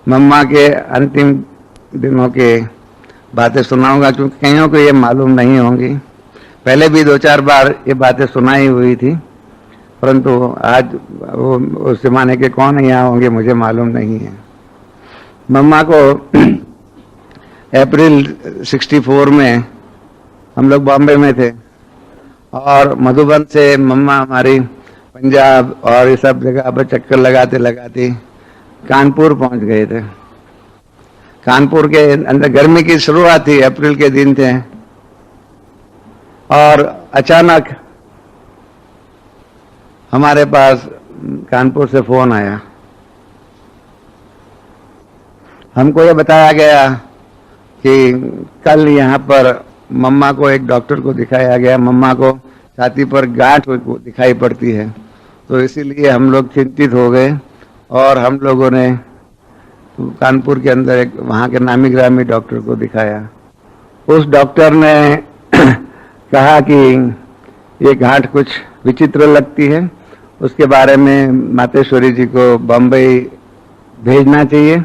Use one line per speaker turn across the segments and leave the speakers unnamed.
मम्मा के अंतिम दिनों के बातें सुनाऊंगा, क्योंकि कईयों को ये मालूम नहीं होंगी। पहले भी 2-4 बार ये बातें सुनाई हुई थी, परंतु आज वो उस जमाने के कौन यहाँ होंगे मुझे मालूम नहीं है। मम्मा को अप्रैल 64 में हम लोग बॉम्बे में थे और मधुबन से मम्मा हमारी पंजाब और ये सब जगह पर चक्कर लगाते लगाते कानपुर पहुंच गए थे। कानपुर के अंदर गर्मी की शुरुआत थी, अप्रैल के दिन थे और अचानक हमारे पास कानपुर से फोन आया। हमको ये बताया गया कि कल यहाँ पर मम्मा को एक डॉक्टर को दिखाया गया, मम्मा को छाती पर गांठ दिखाई पड़ती है। तो इसीलिए हम लोग चिंतित हो गए और हम लोगों ने कानपुर के अंदर एक वहाँ के नामी ग्रामी डॉक्टर को दिखाया। उस डॉक्टर ने कहा कि ये गांठ कुछ विचित्र लगती है, उसके बारे में मातेश्वरी जी को बम्बई भेजना चाहिए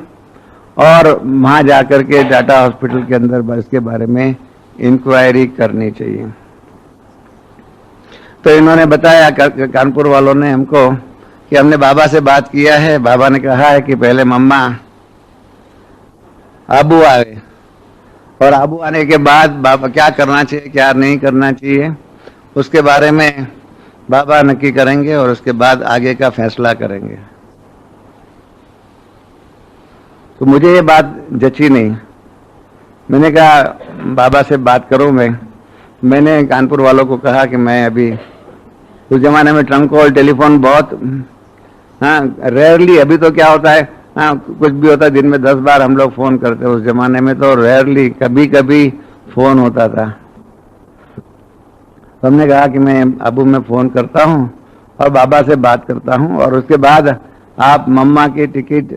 और वहाँ जाकर के टाटा हॉस्पिटल के अंदर इसके बारे में इंक्वायरी करनी चाहिए। तो इन्होंने बताया, कानपुर वालों ने हमको, कि हमने बाबा से बात किया है। बाबा ने कहा है कि पहले मम्मा आबू आए और आबू आने के बाद बाबा क्या करना चाहिए क्या नहीं करना चाहिए उसके बारे में बाबा नक्की करेंगे और उसके बाद आगे का फैसला करेंगे। तो मुझे ये बात जची नहीं। मैंने कहा बाबा से बात करूं मैंने कानपुर वालों को कहा कि मैं अभी, उस जमाने में ट्रंक कॉल टेलीफोन बहुत रेयरली, अभी तो क्या होता है कुछ भी होता है दिन में 10 बार हम लोग फोन करते हैं, उस जमाने में तो रेयरली कभी कभी फोन होता था। तो हमने कहा कि मैं अबू में फोन करता हूं और बाबा से बात करता हूं और उसके बाद आप मम्मा की टिकट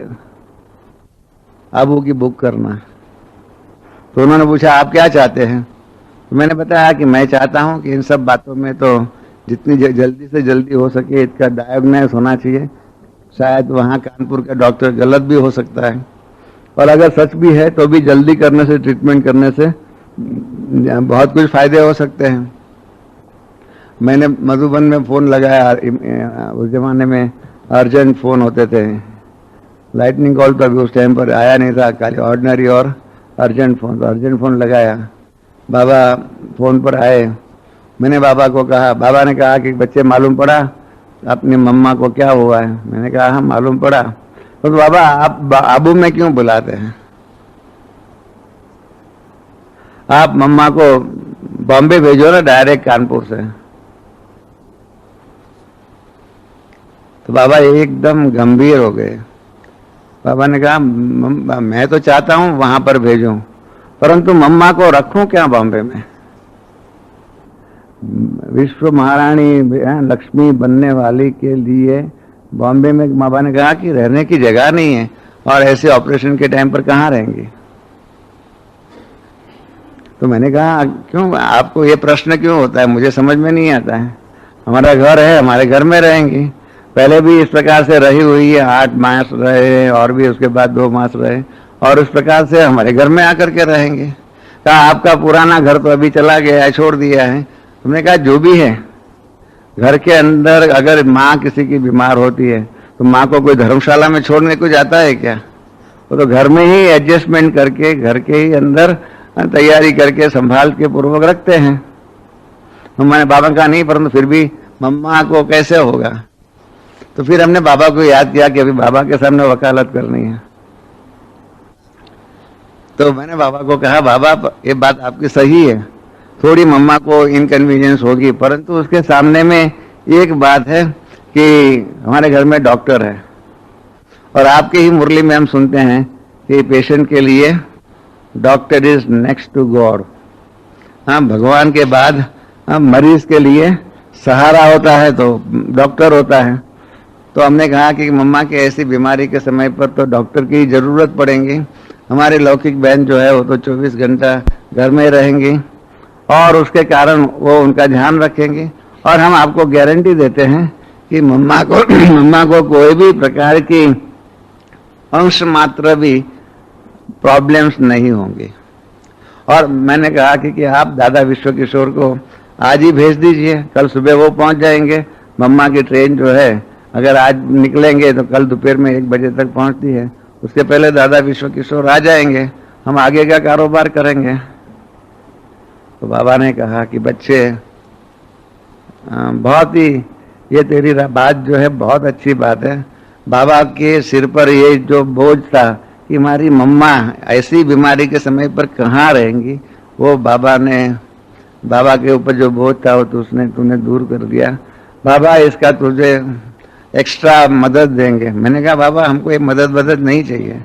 अबू की बुक करना। तो उन्होंने पूछा आप क्या चाहते हैं? तो मैंने बताया कि मैं चाहता हूं कि इन सब बातों में तो जितनी जल्दी से जल्दी हो सके इसका डायग्नोस होना चाहिए। शायद वहाँ कानपुर का डॉक्टर गलत भी हो सकता है और अगर सच भी है तो भी जल्दी करने से, ट्रीटमेंट करने से बहुत कुछ फायदे हो सकते हैं। मैंने मधुबन में फ़ोन लगाया, उस जमाने में अर्जेंट फ़ोन होते थे, लाइटनिंग कॉल तो अभी उस टाइम पर आया नहीं था, खाली ऑर्डिनरी और अर्जेंट फ़ोन। तो अर्जेंट फ़ोन लगाया, बाबा फ़ोन पर आए। मैंने बाबा को कहा, बाबा ने कहा कि बच्चे मालूम पड़ा अपनी मम्मा को क्या हुआ है? मैंने कहा हाँ मालूम पड़ा। तो बाबा आप आबू में क्यों बुलाते हैं? आप मम्मा को बॉम्बे भेजो ना डायरेक्ट कानपुर से। तो बाबा एकदम गंभीर हो गए। बाबा ने कहा मैं तो चाहता हूं वहां पर भेजूं, परंतु मम्मा को रखूं क्या बॉम्बे में? विश्व महारानी लक्ष्मी बनने वाली के लिए बॉम्बे में बाबा ने कहा कि रहने की जगह नहीं है और ऐसे ऑपरेशन के टाइम पर कहाँ रहेंगी? तो मैंने कहा क्यों आपको ये प्रश्न क्यों होता है? मुझे समझ में नहीं आता है। हमारा घर है, हमारे घर में रहेंगी। पहले भी इस प्रकार से रही हुई है, 8 मास रहे और भी उसके बाद 2 मास रहे और उस प्रकार से हमारे घर में आकर के रहेंगे। कहा आपका पुराना घर तो अभी चला गया है, छोड़ दिया है। हमने कहा जो भी है, घर के अंदर अगर माँ किसी की बीमार होती है तो माँ को कोई धर्मशाला में छोड़ने को जाता है क्या? वो तो घर में ही एडजस्टमेंट करके घर के ही अंदर तैयारी करके संभाल के पूर्वक रखते हैं। तो मैंने बाबा कहा नहीं, परंतु फिर भी मम्मा को कैसे होगा? तो फिर हमने बाबा को याद किया कि अभी बाबा के सामने वकालत करनी है। तो मैंने बाबा को कहा बाबा ये बात आपकी सही है, थोड़ी मम्मा को इनकन्वीनियंस होगी, परंतु उसके सामने में एक बात है कि हमारे घर में डॉक्टर है और आपके ही मुरली में हम सुनते हैं कि पेशेंट के लिए doctor is next to God. हाँ, भगवान के बाद मरीज के लिए सहारा होता है तो डॉक्टर होता है। तो हमने कहा कि मम्मा की ऐसी बीमारी के समय पर तो डॉक्टर की जरूरत पड़ेगी। हमारे लौकिक बहन जो है वो तो 24 घंटा घर में रहेंगी और उसके कारण वो उनका ध्यान रखेंगे और हम आपको गारंटी देते हैं कि मम्मा को कोई भी प्रकार की अंश मात्र भी प्रॉब्लम्स नहीं होंगे। और मैंने कहा कि आप दादा विश्व किशोर को आज ही भेज दीजिए, कल सुबह वो पहुंच जाएंगे। मम्मा की ट्रेन जो है अगर आज निकलेंगे तो कल दोपहर में 1 बजे तक पहुंचती है, उसके पहले दादा विश्व किशोर आ जाएंगे, हम आगे का कारोबार करेंगे। तो बाबा ने कहा कि बच्चे बहुत ही, ये तेरी बात जो है बहुत अच्छी बात है। बाबा के सिर पर ये जो बोझ था कि हमारी मम्मा ऐसी बीमारी के समय पर कहाँ रहेंगी, वो बाबा के ऊपर जो बोझ था वो तूने दूर कर दिया। बाबा इसका तुझे एक्स्ट्रा मदद देंगे। मैंने कहा बाबा हमको ये मदद नहीं चाहिए।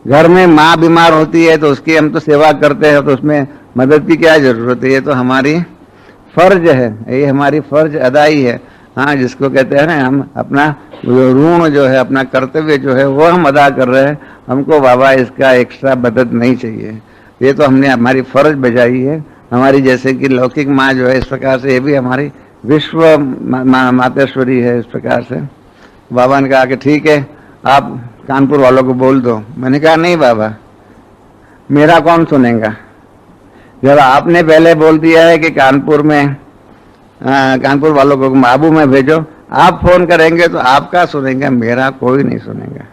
घर में माँ बीमार होती है तो उसकी हम तो सेवा करते हैं, तो उसमें मदद की क्या जरूरत है, ये तो हमारी फर्ज है, ये हमारी फर्ज अदाई है। हाँ, जिसको कहते हैं ना, हम अपना ऋण जो है, अपना कर्तव्य जो है वो हम अदा कर रहे हैं, हमको बाबा इसका एक्स्ट्रा मदद नहीं चाहिए। ये तो हमने हमारी फर्ज बजाई है। हमारी जैसे कि लौकिक माँ जो है, इस प्रकार से ये भी हमारी विश्व मातेश्वरी है। इस प्रकार से बाबा ने कहा कि ठीक है, आप कानपुर वालों को बोल दो। मैंने कहा नहीं बाबा, मेरा कौन सुनेगा। जब आपने पहले बोल दिया है कि कानपुर वालों को आबू में भेजो, आप फोन करेंगे तो आपका सुनेंगे, मेरा कोई नहीं सुनेगा।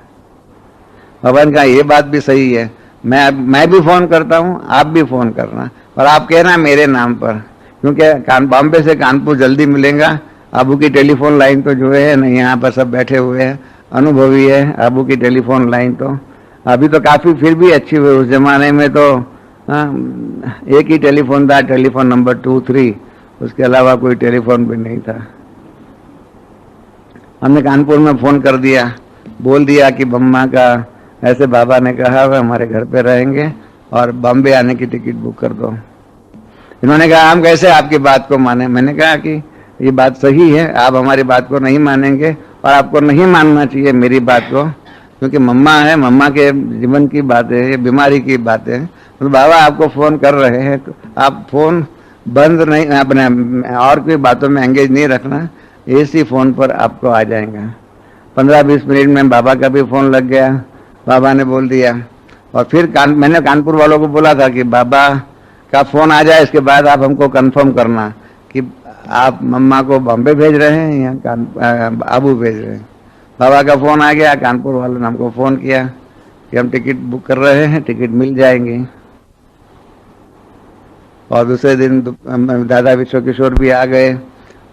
बाबा ने कहा ये बात भी सही है, मैं भी फोन करता हूँ, आप भी फोन करना, और आप कहना मेरे नाम पर, क्योंकि बॉम्बे से कानपुर जल्दी मिलेगा। आबू की टेलीफोन लाइन तो जो है ना, यहाँ पर सब बैठे हुए हैं, अनुभवी है आबू की टेलीफोन लाइन। तो अभी तो काफी फिर भी अच्छी हुई, उस जमाने में तो एक ही टेलीफोन था, टेलीफोन नंबर 2, 3, उसके अलावा कोई टेलीफोन भी नहीं था। हमने कानपुर में फोन कर दिया, बोल दिया कि मम्मा का ऐसे बाबा ने कहा वह हमारे घर पे रहेंगे और बॉम्बे आने की टिकट बुक कर दो। इन्होंने कहा हम कैसे आपकी बात को माने। मैंने कहा कि ये बात सही है, आप हमारी बात को नहीं मानेंगे और आपको नहीं मानना चाहिए मेरी बात को, क्योंकि मम्मा है, मम्मा के जीवन की बात है, ये बीमारी की बात है। तो बाबा आपको फोन कर रहे हैं, तो आप फोन बंद नहीं, अपने और कोई बातों में एंगेज नहीं रखना, इसी फोन पर आपको आ जाएगा। 15-20 मिनट में बाबा का भी फोन लग गया, बाबा ने बोल दिया। और फिर मैंने कानपुर वालों को बोला था कि बाबा का फोन आ जाए, इसके बाद आप हमको कंफर्म करना कि आप मम्मा को बॉम्बे भेज रहे हैं या आबू भेज रहे हैं। बाबा का फोन आ गया, कानपुर वालों ने हमको फोन किया कि हम टिकट बुक कर रहे हैं, टिकट मिल जाएंगी। और दूसरे दिन दादा विश्व किशोर भी आ गए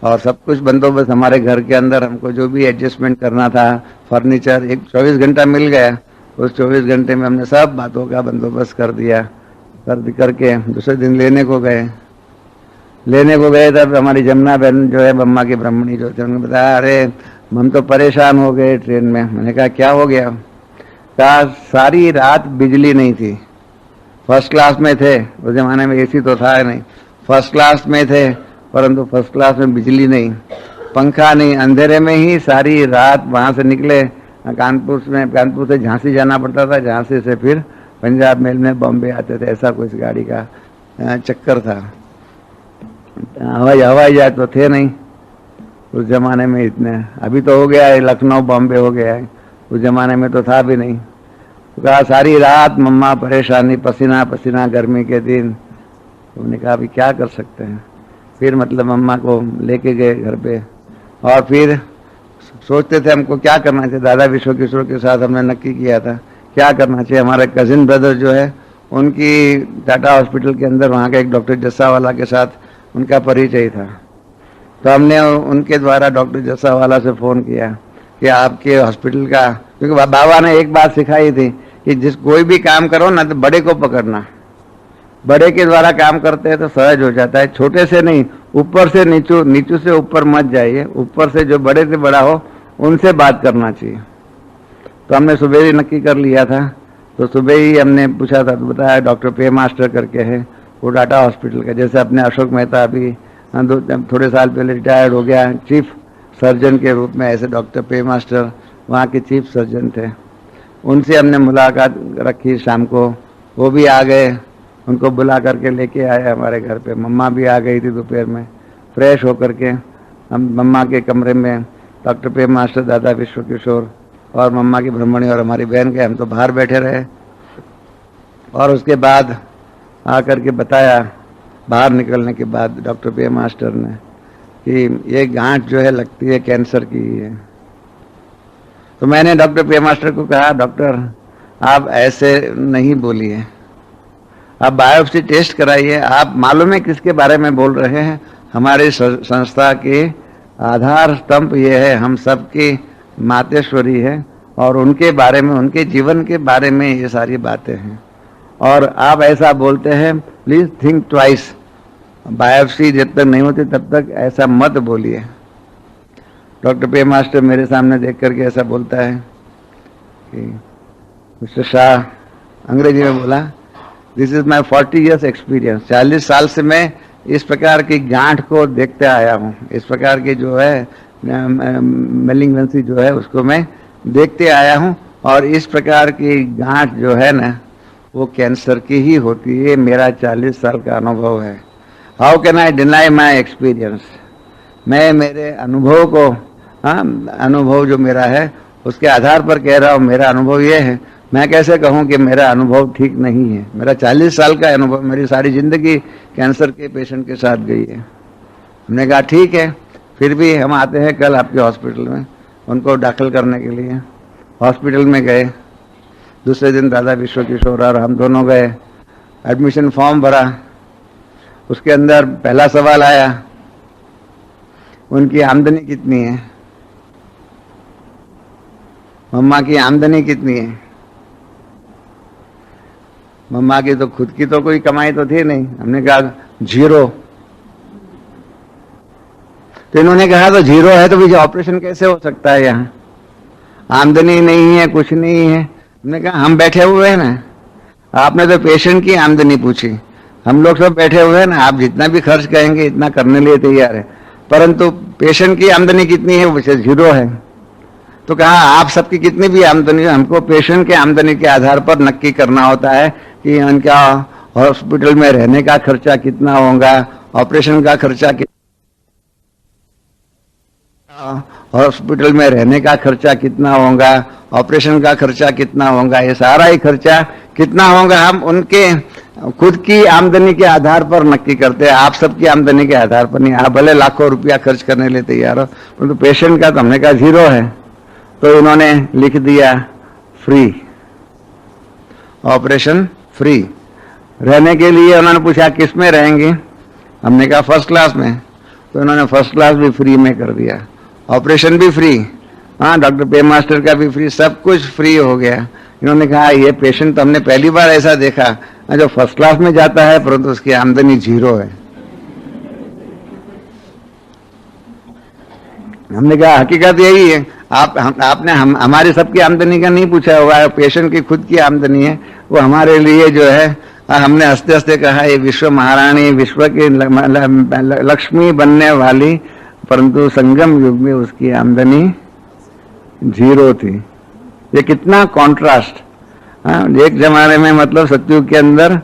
और सब कुछ बंदोबस्त हमारे घर के अंदर, हमको जो भी एडजस्टमेंट करना था, फर्नीचर, एक 24 घंटा मिल गया। उस 24 घंटे में हमने सब बातों का बंदोबस्त कर दिया। करके दूसरे दिन लेने को गए। तब हमारी जमुना बहन जो है, मम्मा की ब्राह्मणी जो थे, उन्होंने बताया अरे हम तो परेशान हो गए ट्रेन में। मैंने कहा क्या हो गया। कहा सारी रात बिजली नहीं थी, फर्स्ट क्लास में थे, उस जमाने में एसी तो था नहीं, फर्स्ट क्लास में थे, परंतु फर्स्ट क्लास में बिजली नहीं, पंखा नहीं, अंधेरे में ही सारी रात वहां से निकले। कानपुर से झांसी जाना पड़ता था, झांसी से फिर पंजाब मेल में बॉम्बे आते थे। ऐसा कुछ गाड़ी का चक्कर था। हवाई जहाज तो थे नहीं उस जमाने में इतने, अभी तो हो गया है, लखनऊ बॉम्बे हो गया है, उस जमाने में तो था भी नहीं। तो कहा सारी रात मम्मा परेशानी, पसीना पसीना, गर्मी के दिन। उन्होंने कहा अभी क्या कर सकते हैं। फिर मतलब मम्मा को लेके गए घर पे, और फिर सोचते थे हमको क्या करना चाहिए। दादा विश्व किशोर के साथ हमने नक्की किया था क्या करना चाहिए। हमारे कजिन ब्रदर जो है, उनकी टाटा हॉस्पिटल के अंदर वहाँ के एक डॉक्टर जस्सावाला के साथ उनका परिचय था। तो हमने उनके द्वारा डॉक्टर जस्सावाला से फ़ोन किया कि आपके हॉस्पिटल का, क्योंकि बाबा ने एक बात सिखाई थी कि कोई भी काम करो ना तो बड़े को पकड़ना, बड़े के द्वारा काम करते हैं तो सहज हो जाता है, छोटे से नहीं, ऊपर से नीचू, नीचू से ऊपर मत जाइए, ऊपर से जो बड़े से बड़ा हो उनसे बात करना चाहिए। तो हमने सुबह ही नक्की कर लिया था। तो सुबह ही हमने पूछा था, तो बताया डॉक्टर पे मास्टर करके है, वो टाटा हॉस्पिटल का, जैसे अपने अशोक मेहता अभी थोड़े साल पहले रिटायर्ड हो गया चीफ सर्जन के रूप में, ऐसे डॉक्टर पे मास्टर वहाँ के चीफ सर्जन थे। उनसे हमने मुलाकात रखी शाम को, वो भी आ गए, उनको बुला करके लेके आए हमारे घर पे। मम्मा भी आ गई थी दोपहर में, फ्रेश होकर के हम मम्मा के कमरे में डॉक्टर पे मास्टर, दादा विश्व किशोर और मम्मा की ब्रह्मणी और हमारी बहन के, हम तो बाहर बैठे रहे। और उसके बाद आकर के बताया, बाहर निकलने के बाद डॉक्टर पे मास्टर ने, कि ये गांठ जो है लगती है कैंसर की ही है। तो मैंने डॉक्टर पे मास्टर को कहा, डॉक्टर आप ऐसे नहीं बोलिए, आप बायोप्सी टेस्ट कराइए। आप मालूम है किसके बारे में बोल रहे हैं? हमारी संस्था के आधार स्तंभ ये है, हम सबकी मातेश्वरी है, और उनके बारे में, उनके जीवन के बारे में ये सारी बातें हैं। और आप ऐसा बोलते हैं, प्लीज थिंक ट्वाइस। बायोप्सी जब तक नहीं होती तब तक ऐसा मत बोलिए। डॉक्टर पे मास्टर मेरे सामने देख करके ऐसा बोलता है कि मिस्टर शाह, अंग्रेजी में बोला, this is my 40 years experience. 40 साल से मैं इस प्रकार की गांठ को देखते आया हूँ, इस प्रकार की जो है मेलिग्नेंसी जो है उसको मैं देखते आया हूँ, और इस प्रकार की गांठ जो है ना वो कैंसर की ही होती है। मेरा 40 साल का अनुभव है। How can I deny my experience? मैं मेरे अनुभव को, अनुभव जो मेरा है उसके आधार पर कह रहा हूँ, मेरा अनुभव ये है। मैं कैसे कहूँ कि मेरा अनुभव ठीक नहीं है? मेरा 40 साल का अनुभव, मेरी सारी जिंदगी कैंसर के पेशेंट के साथ गई है। हमने कहा ठीक है, फिर भी हम आते हैं कल आपके हॉस्पिटल में उनको दाखिल करने के लिए। हॉस्पिटल में गए, दूसरे दिन दादा विश्व किशोर और हम दोनों गए, एडमिशन फॉर्म भरा। उसके अंदर पहला सवाल आया, उनकी आमदनी कितनी है? मम्मा की आमदनी कितनी है? मम्मा की तो खुद की तो कोई कमाई तो थी नहीं। हमने कहा 0। तो इन्होंने कहा तो 0 है तो मुझे ऑपरेशन कैसे हो सकता है? यहाँ आमदनी नहीं है, कुछ नहीं है। हमने कहा हम बैठे हुए हैं ना, आपने तो पेशेंट की आमदनी पूछी, हम लोग सब बैठे हुए हैं ना, आप जितना भी खर्च कहेंगे इतना करने लिए तैयार है, परंतु पेशेंट की आमदनी कितनी है? वो 0 है। तो कहा आप सबकी कितनी भी आमदनी है, हमको पेशेंट के आमदनी के आधार पर नक्की करना होता है कि उनका हॉस्पिटल में रहने का खर्चा कितना होगा, ऑपरेशन का खर्चा हॉस्पिटल में रहने का खर्चा कितना होगा, ऑपरेशन का खर्चा कितना होगा, ये सारा ही खर्चा कितना होगा हम उनके खुद की आमदनी के आधार पर नक्की करते हैं। आप सबकी आमदनी के आधार पर नहीं। आप भले लाखों रुपया खर्च करने लिए तैयार हो, परंतु पेशेंट का तो हमने कहा 0 है। तो इन्होंने लिख दिया फ्री, ऑपरेशन फ्री। रहने के लिए उन्होंने पूछा किस में रहेंगे? हमने कहा फर्स्ट क्लास में। तो इन्होंने फर्स्ट क्लास भी फ्री में कर दिया, ऑपरेशन भी फ्री, हाँ डॉक्टर पे मास्टर का भी फ्री, सब कुछ फ्री हो गया। इन्होंने कहा ये पेशेंट तो हमने पहली बार ऐसा देखा जो फर्स्ट क्लास में जाता है परंतु उसकी आमदनी 0 है। हमने कहा हकीकत यही है, आपने हमारी सबकी आमदनी का नहीं पूछा होगा, पेशेंट की खुद की आमदनी है, वो हमारे लिए जो है हमने हंसते हंसते कहा ये विश्व महारानी, विश्व की लक्ष्मी बनने वाली, परंतु संगम युग में उसकी आमदनी 0 थी। ये कितना कॉन्ट्रास्ट। एक जमाने में मतलब सतयुग के अंदर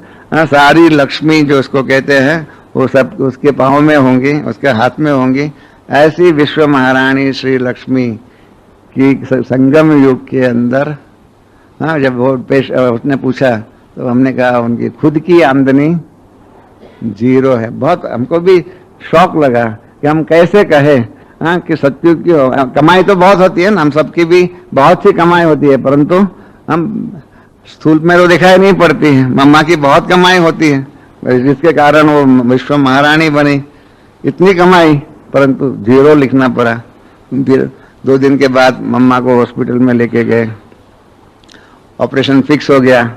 सारी लक्ष्मी जो उसको कहते हैं वो सब उसके पाँव में होंगी, उसके हाथ में होंगी। ऐसी विश्व महारानी श्री लक्ष्मी की संगम युग के अंदर जब वो उसने पूछा तो हमने कहा उनकी खुद की आमदनी 0 है। बहुत हमको भी शौक लगा कि हम कैसे कहे कि सतयुग की कमाई तो बहुत होती है ना, हम सबकी भी बहुत सी कमाई होती है, परंतु हम स्थूल में तो दिखाई नहीं पड़ती है। मम्मा की बहुत कमाई होती है जिसके कारण वो विश्व महारानी बनी, इतनी कमाई, परंतु 0 लिखना पड़ा। फिर 2 दिन के बाद मम्मा को हॉस्पिटल में लेके गए, ऑपरेशन फिक्स हो गया।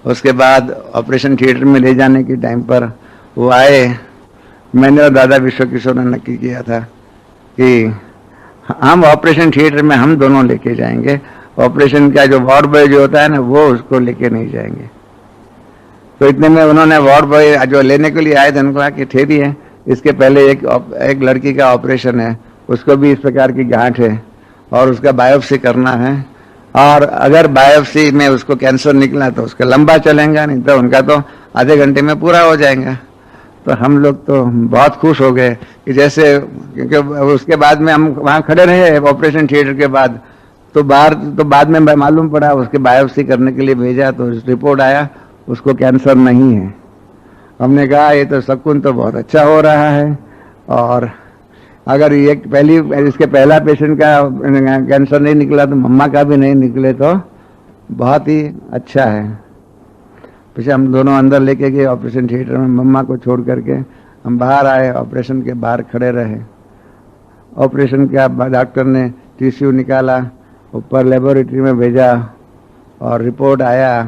उसके बाद ऑपरेशन थिएटर में ले जाने के टाइम पर वो आए, मैंने और दादा विश्व किशोर ने नक्की किया था कि हम ऑपरेशन थिएटर में हम दोनों लेके जाएंगे, ऑपरेशन का जो वार्ड बॉय जो होता है ना वो उसको लेके नहीं जाएंगे। तो इतने में उन्होंने वार्ड बॉय जो लेने के लिए आए थे उनको कहा कि ठहरिए, इसके पहले एक लड़की का ऑपरेशन है, उसको भी इस प्रकार की गांठ है और उसका बायोप्सी करना है, और अगर बायोप्सी में उसको कैंसर निकला तो उसका लंबा चलेगा, नहीं तो उनका तो आधे घंटे में पूरा हो जाएगा। तो हम लोग तो बहुत खुश हो गए कि जैसे, क्योंकि उसके बाद में हम वहाँ खड़े रहे ऑपरेशन थिएटर के बाद, तो बाद में मालूम पड़ा, उसके बायोप्सी करने के लिए भेजा तो रिपोर्ट आया उसको कैंसर नहीं है। हमने कहा ये तो शकुन तो बहुत अच्छा हो रहा है, और अगर ये इसके पहला पेशेंट का कैंसर नहीं निकला तो मम्मा का भी नहीं निकले तो बहुत ही अच्छा है। पीछे हम दोनों अंदर लेके गए ऑपरेशन थिएटर में, मम्मा को छोड़ करके हम बाहर आए, ऑपरेशन के बाहर खड़े रहे। ऑपरेशन के बाद डॉक्टर ने टिश्यू निकाला, ऊपर लेबोरेटरी में भेजा और रिपोर्ट आया।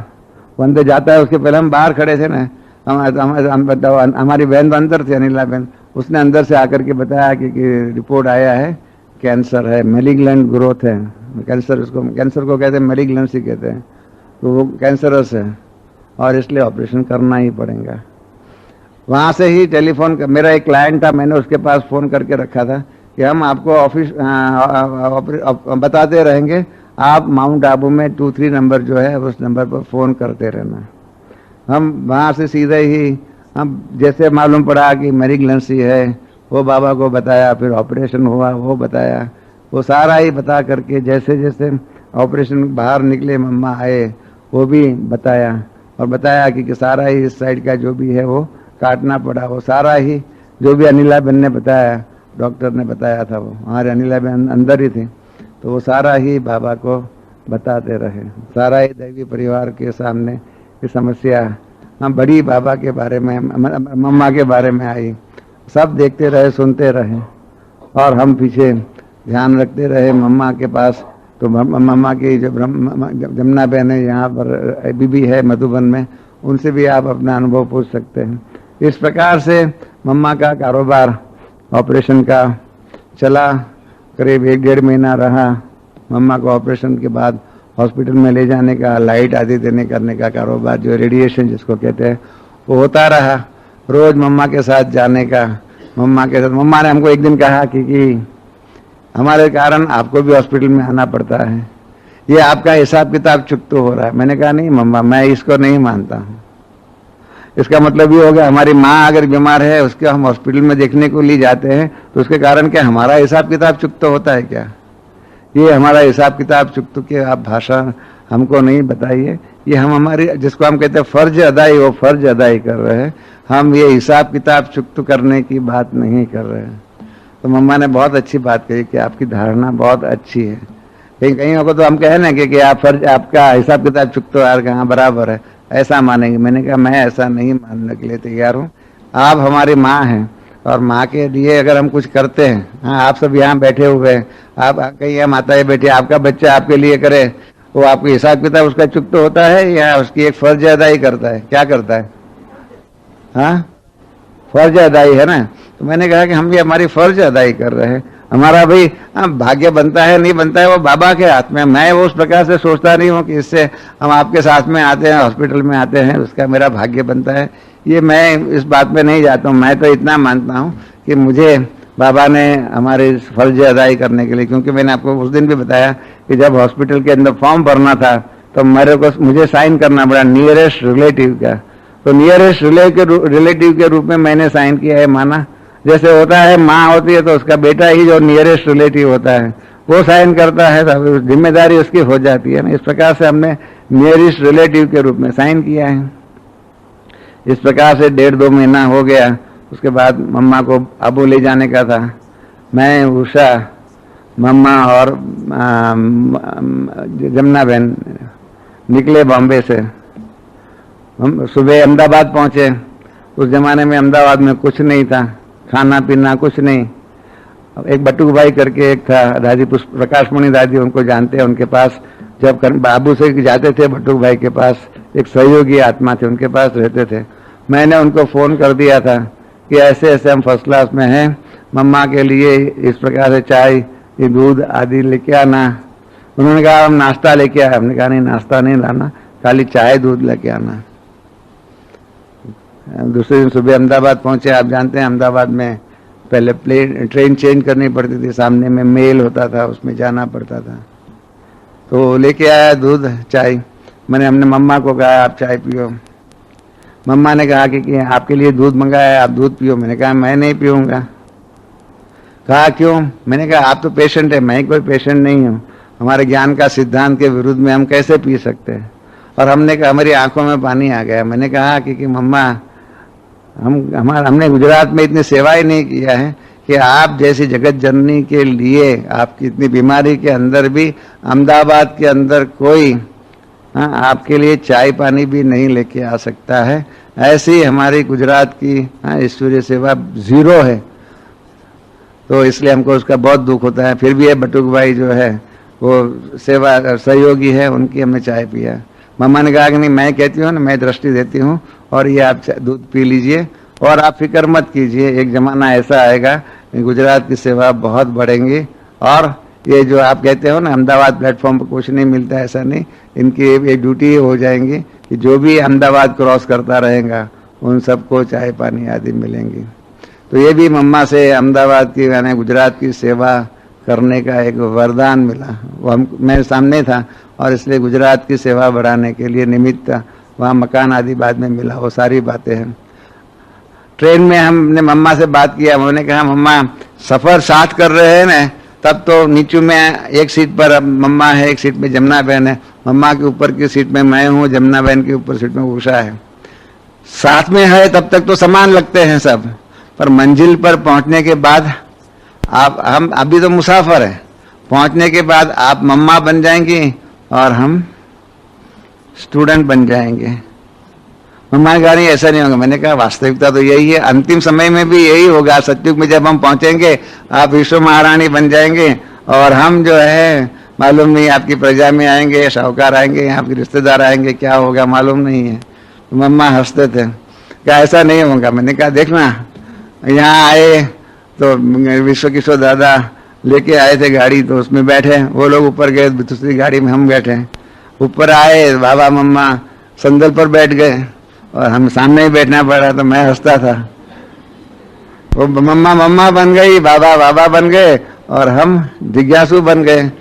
वो अंदर जाता है उसके पहले हम बाहर खड़े थे ना, हम बताओ, हमारी बहन तो अंदर थी, अनिला बहन, उसने अंदर से आकर के बताया कि रिपोर्ट आया है, कैंसर है, मेलिग्नेंट ग्रोथ है। कैंसर को कहते हैं, मेलिग्नेंसी कहते हैं, तो वो कैंसरस है और इसलिए ऑपरेशन करना ही पड़ेगा। वहाँ से ही टेलीफोन, मेरा एक क्लाइंट था, मैंने उसके पास फ़ोन करके रखा था कि हम आपको ऑफिस बताते रहेंगे, आप माउंट आबू में 23 नंबर जो है उस नंबर पर फ़ोन करते रहना। हम वहाँ से सीधे ही हम जैसे मालूम पड़ा कि मेलिग्नेंसी है वो बाबा को बताया, फिर ऑपरेशन हुआ वो बताया, वो सारा ही बता करके जैसे जैसे ऑपरेशन बाहर निकले मम्मा आए वो भी बताया, और बताया कि सारा ही इस साइड का जो भी है वो काटना पड़ा। वो सारा ही जो भी अनिला बहन ने बताया, डॉक्टर ने बताया था, वो हमारे अनिला बहन अंदर ही थी, तो वो सारा ही बाबा को बताते रहे। सारा ही दैवी परिवार के सामने ये समस्या हम बड़ी बाबा के बारे में, मम्मा के बारे में आई, सब देखते रहे, सुनते रहे, और हम पीछे ध्यान रखते रहे मम्मा के पास। तो मम्मा की जो जमुना बहन है यहाँ पर बीबी है मधुबन में, उनसे भी आप अपना अनुभव पूछ सकते हैं। इस प्रकार से मम्मा का कारोबार ऑपरेशन का चला, करीब 1-1.5 महीना रहा। मम्मा को ऑपरेशन के बाद हॉस्पिटल में ले जाने का, लाइट आदि देने करने का कारोबार, जो रेडिएशन जिसको कहते हैं, वो होता रहा। रोज मम्मा के साथ जाने का, मम्मा के साथ। मम्मा ने हमको एक दिन कहा कि हमारे कारण आपको भी हॉस्पिटल में आना पड़ता है, ये आपका हिसाब किताब चुक तो हो रहा है। मैंने कहा नहीं मम्मा, मैं इसको नहीं मानता हूँ। इसका मतलब ये हो गया हमारी माँ अगर बीमार है उसके हम हॉस्पिटल में देखने को ले जाते हैं तो उसके कारण क्या हमारा हिसाब किताब चुक तो होता है क्या? ये हमारा हिसाब किताब चुक तो के आप भाषा हमको नहीं बताइए। ये हम हमारी जिसको हम कहते हैं फर्ज अदाई, वो फर्ज अदाई कर रहे हैं। हम ये हिसाब किताब चुकत करने की बात नहीं कर रहे हैं। तो मम्मा ने बहुत अच्छी बात कही कि आपकी धारणा बहुत अच्छी है। कहीं को तो हम कहे ना कि आप फर्ज, आपका हिसाब किताब चुकतो यार कहाँ बराबर है, ऐसा मानेंगे। मैंने कहा मैं ऐसा नहीं मानने के लिए तैयार हूँ। आप हमारी माँ हैं और माँ के लिए अगर हम कुछ करते हैं, हाँ आप सब यहाँ बैठे हुए हैं, आप कहीं यहाँ माताएं बैठी, आपका बच्चा आपके लिए करे, वो आपके हिसाब किताब उसका चुकत होता है या उसकी एक फर्ज अदाई करता है? क्या करता है? हाँ फर्ज अदाई है ना। तो मैंने कहा कि हम भी हमारी फर्ज अदाई कर रहे हैं। हमारा भाई भाग्य बनता है नहीं बनता है वो बाबा के हाथ में। मैं वो उस प्रकार से सोचता नहीं हूँ कि इससे हम आपके साथ में आते हैं, हॉस्पिटल में आते हैं, उसका मेरा भाग्य बनता है। ये मैं इस बात में नहीं जाता हूँ। मैं तो इतना मानता हूँ कि मुझे बाबा ने हमारे फर्ज अदाई करने के लिए, क्योंकि मैंने आपको उस दिन भी बताया कि जब हॉस्पिटल के अंदर फॉर्म भरना था तो मुझे साइन करना पड़ा नियरेस्ट रिलेटिव का। तो नियरेस्ट रिलेटिव के रूप में मैंने साइन किया है। माना जैसे होता है माँ होती है तो उसका बेटा ही जो नियरेस्ट रिलेटिव होता है वो साइन करता है, तो जिम्मेदारी उसकी हो जाती है ना। इस प्रकार से हमने नियरेस्ट रिलेटिव के रूप में साइन किया है। इस प्रकार से 1.5-2 महीना हो गया। उसके बाद मम्मा को आबू ले जाने का था। मैं, उषा, मम्मा और जमुना बहन निकले बॉम्बे से। हम सुबह अहमदाबाद पहुंचे। उस जमाने में अहमदाबाद में कुछ नहीं था, खाना पीना कुछ नहीं। एक बटुक भाई करके एक था, दादी प्रकाशमणि दादी, उनको जानते हैं। उनके पास जब बाबू से जाते थे बटुक भाई के पास, एक सहयोगी आत्मा थे, उनके पास रहते थे। मैंने उनको फोन कर दिया था कि ऐसे ऐसे हम फर्स्ट क्लास में हैं, मम्मा के लिए इस प्रकार से चाय, ये दूध आदि लेके आना। उन्होंने कहा हम नाश्ता लेके आए। हमने कहा नहीं नाश्ता नहीं लाना, खाली चाय दूध लेके आना। दूसरे दिन सुबह अहमदाबाद पहुंचे। आप जानते हैं अहमदाबाद में पहले ट्रेन चेंज करनी पड़ती थी, सामने में मेल होता था, उसमें जाना पड़ता था। तो लेके आया दूध चाय। हमने मम्मा को कहा आप चाय पियो। मम्मा ने कहा कि आपके लिए दूध मंगाया है, आप दूध पियो। मैंने कहा मैं नहीं पीऊंगा। कहा क्यों? मैंने कहा आप तो पेशेंट है, मैं कोई पेशेंट नहीं हूँ। हमारे ज्ञान का सिद्धांत के विरुद्ध में हम कैसे पी सकते हैं। और हमने कहा, हमारी आंखों में पानी आ गया। मैंने कहा कि मम्मा, हमने गुजरात में इतनी सेवा ही नहीं किया है कि आप जैसी जगत जननी के लिए, आपकी इतनी बीमारी के अंदर भी अहमदाबाद के अंदर कोई आपके लिए चाय पानी भी नहीं लेके आ सकता है। ऐसी हमारी गुजरात की ईश्वरीय सेवा जीरो है। तो इसलिए हमको उसका बहुत दुख होता है। फिर भी ये बटुक भाई जो है वो सेवा सहयोगी है, उनकी हमने चाय पिया। मम्मा ने कहा कि नहीं, मैं कहती हूँ ना, मैं दृष्टि देती हूँ और ये आप दूध पी लीजिए और आप फिक्र मत कीजिए, एक जमाना ऐसा आएगा गुजरात की सेवा बहुत बढ़ेंगी। और ये जो आप कहते हो ना अहमदाबाद प्लेटफॉर्म पर कुछ नहीं मिलता, ऐसा नहीं, इनकी एक ड्यूटी हो जाएंगी कि जो भी अहमदाबाद क्रॉस करता रहेगा उन सबको चाय पानी आदि मिलेंगी। तो ये भी मम्मा से अहमदाबाद की यानी गुजरात की सेवा करने का एक वरदान मिला। वो मैं सामने था और इसलिए गुजरात की सेवा बढ़ाने के लिए निमित्त वहाँ मकान आदि बाद में मिला। वो सारी बातें हैं। ट्रेन में हमने मम्मा से बात किया। उन्होंने कहा, मम्मा सफ़र साथ कर रहे हैं ना, तब तो नीचू में एक सीट पर अब मम्मा है, एक सीट में जमुना बहन है, मम्मा के ऊपर की सीट में मैं हूँ, जमुना बहन के ऊपर सीट में उषा है। साथ में है तब तक तो समान लगते हैं सब, पर मंजिल पर पहुंचने के बाद हम अभी तो मुसाफिर हैं, पहुंचने के बाद आप मम्मा बन जाएंगी और हम स्टूडेंट बन जाएंगे। मम्मा ने कहा, नहीं ऐसा नहीं होगा। मैंने कहा, वास्तविकता तो यही है, अंतिम समय में भी यही होगा। सत्युग में जब हम पहुंचेंगे आप विश्व महारानी बन जाएंगे और हम जो है मालूम नहीं, आपकी प्रजा में आएंगे, शाहूकार आएंगे, आपके रिश्तेदार आएंगे, क्या होगा मालूम नहीं है। तो मम्मा हंसते थे, क्या ऐसा नहीं होगा। मैंने कहा, देखना, यहाँ आए तो विश्व किशोर दादा लेके आए थे गाड़ी, तो उसमें बैठे, वो लोग ऊपर गए, दूसरी गाड़ी में हम बैठे। ऊपर आए, बाबा मम्मा संदल पर बैठ गए और हम सामने ही बैठना पड़ा। तो मैं हंसता था। वो मम्मा मम्मा बन गई, बाबा बाबा बन गए और हम जिज्ञासु बन गए।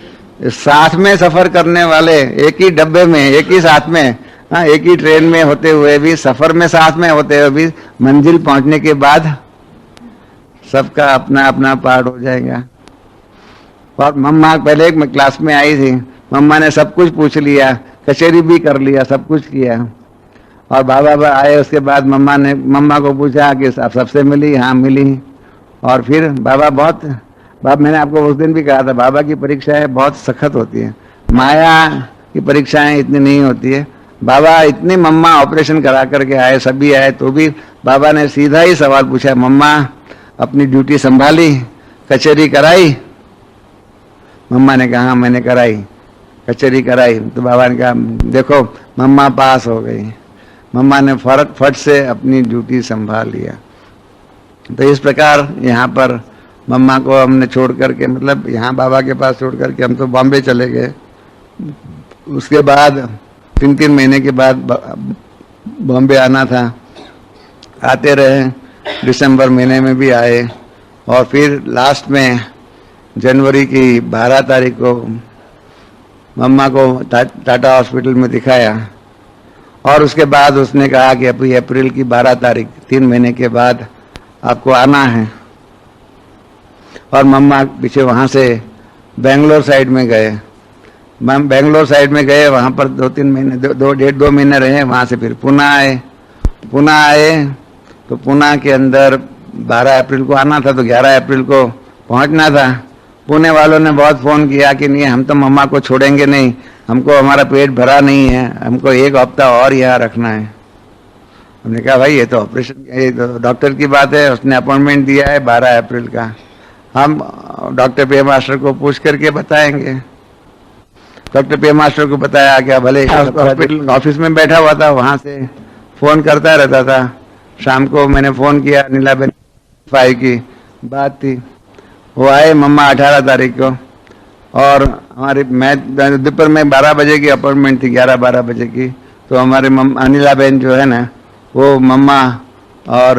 साथ में सफर करने वाले, एक ही डब्बे में, एक ही साथ में, एक ही ट्रेन में होते हुए भी, सफर में साथ में होते हुए भी, मंजिल पहुंचने के बाद सबका अपना अपना पार्ट हो जाएगा। और मम्मा पहले एक क्लास में आई थी, मम्मा ने सब कुछ पूछ लिया, कचहरी भी कर लिया, सब कुछ किया। और बाबा आए, उसके बाद मम्मा ने मम्मा को पूछा कि आप सबसे मिली? हाँ मिली। और फिर बाबा मैंने आपको उस दिन भी कहा था, बाबा की परीक्षाएं बहुत सख्त होती हैं, माया की परीक्षाएं इतनी नहीं होती है। बाबा इतनी, मम्मा ऑपरेशन करा करके आए, सभी आए, तो भी बाबा ने सीधा ही सवाल पूछा, मम्मा अपनी ड्यूटी संभाली, कचहरी कराई? मम्मा ने कहा, हाँ मैंने कराई, कचहरी कराई। तो बाबा ने कहा, देखो मम्मा पास हो गई, मम्मा ने फट से अपनी ड्यूटी संभाल लिया। तो इस प्रकार यहाँ पर मम्मा को हमने छोड़ करके, मतलब यहाँ बाबा के पास छोड़ करके हम तो बॉम्बे चले गए। उसके बाद 3 महीने के बाद बॉम्बे आना था, आते रहे, दिसंबर महीने में भी आए। और फिर लास्ट में जनवरी की 12 तारीख को मम्मा को टाटा हॉस्पिटल में दिखाया। और उसके बाद उसने कहा कि अभी अप्रैल की 12 तारीख, 3 महीने के बाद आपको आना है। और मम्मा पीछे वहाँ से बेंगलोर साइड में गए। मैम बेंगलोर साइड में गए, वहाँ पर 2-3 महीने, 1.5-2 महीने रहे। वहाँ से फिर पुणे आए। तो पुणे के अंदर 12 अप्रैल को आना था, तो 11 अप्रैल को पहुँचना था। पुणे वालों ने बहुत फ़ोन किया कि नहीं, हम तो मम्मा को छोड़ेंगे नहीं, हमको हमारा पेट भरा नहीं है, हमको 1 हफ्ता और यहाँ रखना है। हमने कहा, भाई ये तो ऑपरेशन, ये तो डॉक्टर की बात है, उसने अपॉइंटमेंट दिया है 12 अप्रैल का, हम डॉक्टर पे मास्टर को पूछ करके बताएंगे। डॉक्टर पे मास्टर को बताया क्या, भले हॉस्पिटल ऑफिस में बैठा हुआ था, वहाँ से फ़ोन करता रहता था। शाम को मैंने फ़ोन किया, नीलाबेन फाई की बात थी, वो आए मम्मा 18 तारीख को। और हमारी दोपहर में 12 बजे की अपॉइंटमेंट थी, 11-12 बजे की। तो हमारे अनिला बहन जो है ना, वो मम्मा और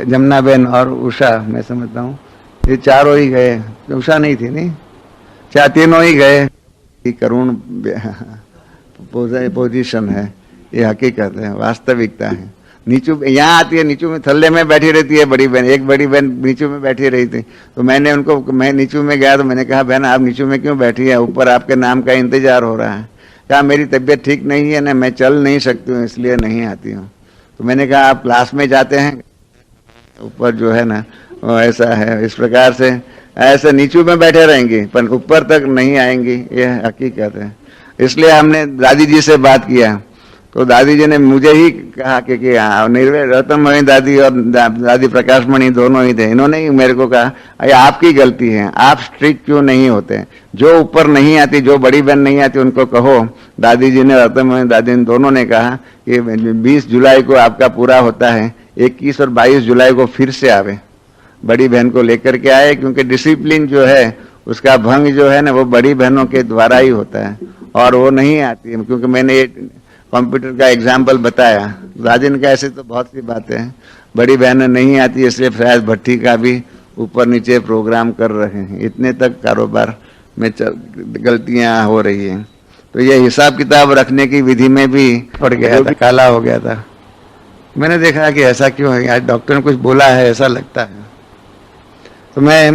जमुना बहन और उषा, मैं समझता हूँ ये चारों ही गए। उषा नहीं थी, नहीं, तीनों ही गए। करुण पोजीशन है, ये हकीकत है, वास्तविकता है। नीचू यहाँ आती है, नीचू में थल्ले में बैठी रहती है बड़ी बहन, एक बड़ी बहन नीचू में बैठी रही थी। तो मैंने उनको, मैं नीचू में गया तो मैंने कहा बहन आप नीचू में क्यों बैठी है, ऊपर आपके नाम का इंतजार हो रहा है। कहा मेरी तबीयत ठीक नहीं है ना, मैं चल नहीं सकती हूँ इसलिए नहीं आती हूँ। तो मैंने कहा आप क्लास में जाते हैं, ऊपर जो है ना वो ऐसा है, इस प्रकार से ऐसे नीचू में बैठे रहेंगे पर ऊपर तक नहीं आएंगी, यह हकीकत है। इसलिए हमने दादी जी से बात किया तो दादी जी ने मुझे ही कहा कि निर्वे रतनमणि दादी और दादी प्रकाशमणि दोनों ही थे, इन्होंने ही मेरे को कहा अरे आपकी गलती है, आप स्ट्रिक्ट क्यों नहीं होते, जो ऊपर नहीं आती, जो बड़ी बहन नहीं आती उनको कहो। दादी जी ने, रतनमणि दादी ने दोनों ने कहा कि 20 जुलाई को आपका पूरा होता है, 21 और 22 जुलाई को फिर से आवे, बड़ी बहन को लेकर के आए, क्योंकि डिसिप्लिन जो है उसका भंग जो है ना वो बड़ी बहनों के द्वारा ही होता है और वो नहीं आती है। क्योंकि मैंने ये कंप्यूटर का एग्जाम्पल बताया, दादी ने कहा ऐसे तो बहुत सी बातें हैं, बड़ी बहनें नहीं आती इसलिए शायद भट्टी का भी ऊपर नीचे प्रोग्राम कर रहे हैं, इतने तक कारोबार में गलतियां हो रही हैं। तो ये हिसाब किताब रखने की विधि में भी पड़ गया था, काला हो गया था। मैंने देखा कि ऐसा क्यों है, आज डॉक्टर ने कुछ बोला है ऐसा लगता है। तो मैं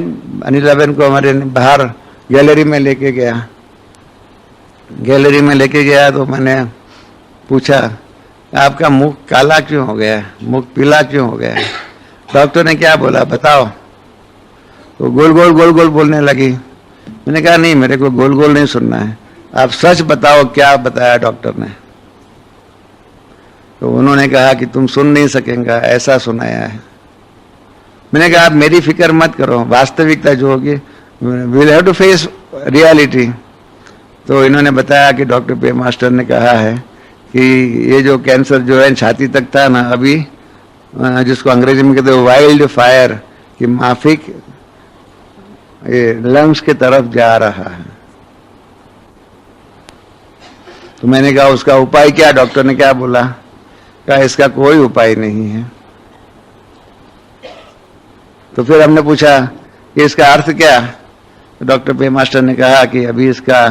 अनिलाबेन को हमारे बाहर गैलरी में लेके गया, तो मैंने पूछा आपका मुख काला क्यों हो गया है, मुख पीला क्यों हो गया है। डॉक्टर ने क्या बोला बताओ, तो गोल गोल बोलने लगी। मैंने कहा नहीं, मेरे को गोल गोल नहीं सुनना है, आप सच बताओ क्या बताया डॉक्टर ने। तो उन्होंने कहा कि तुम सुन नहीं सकेंगे, ऐसा सुनाया है। मैंने कहा आप मेरी फिक्र मत करो, वास्तविकता जो होगी, will have to face reality. तो इन्होंने बताया कि डॉक्टर पे मास्टर ने कहा है कि ये जो कैंसर जो है छाती तक था ना, अभी जिसको अंग्रेजी में कहते हैं वाइल्ड फायर, कि माफिक ये लंग्स के तरफ जा रहा है। तो मैंने कहा उसका उपाय क्या, डॉक्टर ने क्या बोला, कहा इसका कोई उपाय नहीं है। तो फिर हमने पूछा कि इसका अर्थ क्या, तो डॉक्टर पे मास्टर ने कहा कि अभी इसका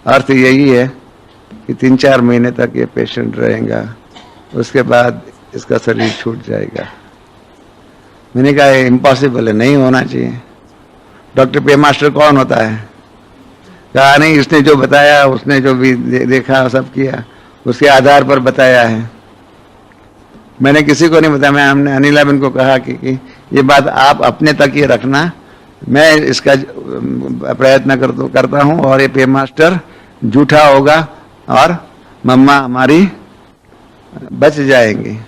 अर्थ यही है कि 3-4 महीने तक ये पेशेंट रहेगा, उसके बाद इसका शरीर छूट जाएगा। मैंने कहा इम्पॉसिबल है, नहीं होना चाहिए। डॉक्टर पे मास्टर कौन होता है, कहा नहीं, इसने जो बताया, उसने जो भी देखा सब किया उसके आधार पर बताया है। मैंने किसी को नहीं बताया, हमने अनिलाबेन को कहा कि ये बात आप अपने तक ही रखना, मैं इसका प्रयत्न करता हूँ और ये पे मास्टर झूठा होगा और मम्मा हमारी बच जाएंगी।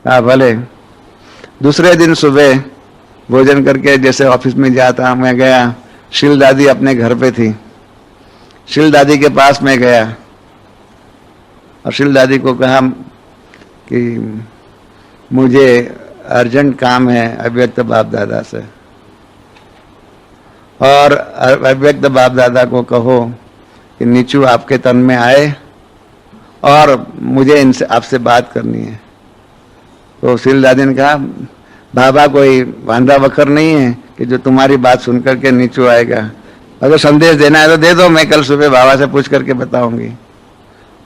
हाँ भले। दूसरे दिन सुबह भोजन करके जैसे ऑफिस में जाता, मैं गया, शील दादी अपने घर पे थी, शील दादी के पास में गया और शील दादी को कहा कि मुझे अर्जेंट काम है अव्यक्त बाप दादा से, और अव्यक्त बाप दादा को कहो कि नीचू आपके तन में आए और मुझे इनसे आपसे बात करनी है। तो शील दादी ने कहा बाबा कोई वांदा वखर नहीं है कि जो तुम्हारी बात सुन करके नीचू आएगा, अगर संदेश देना है तो दे दो, मैं कल सुबह बाबा से पूछ करके बताऊंगी।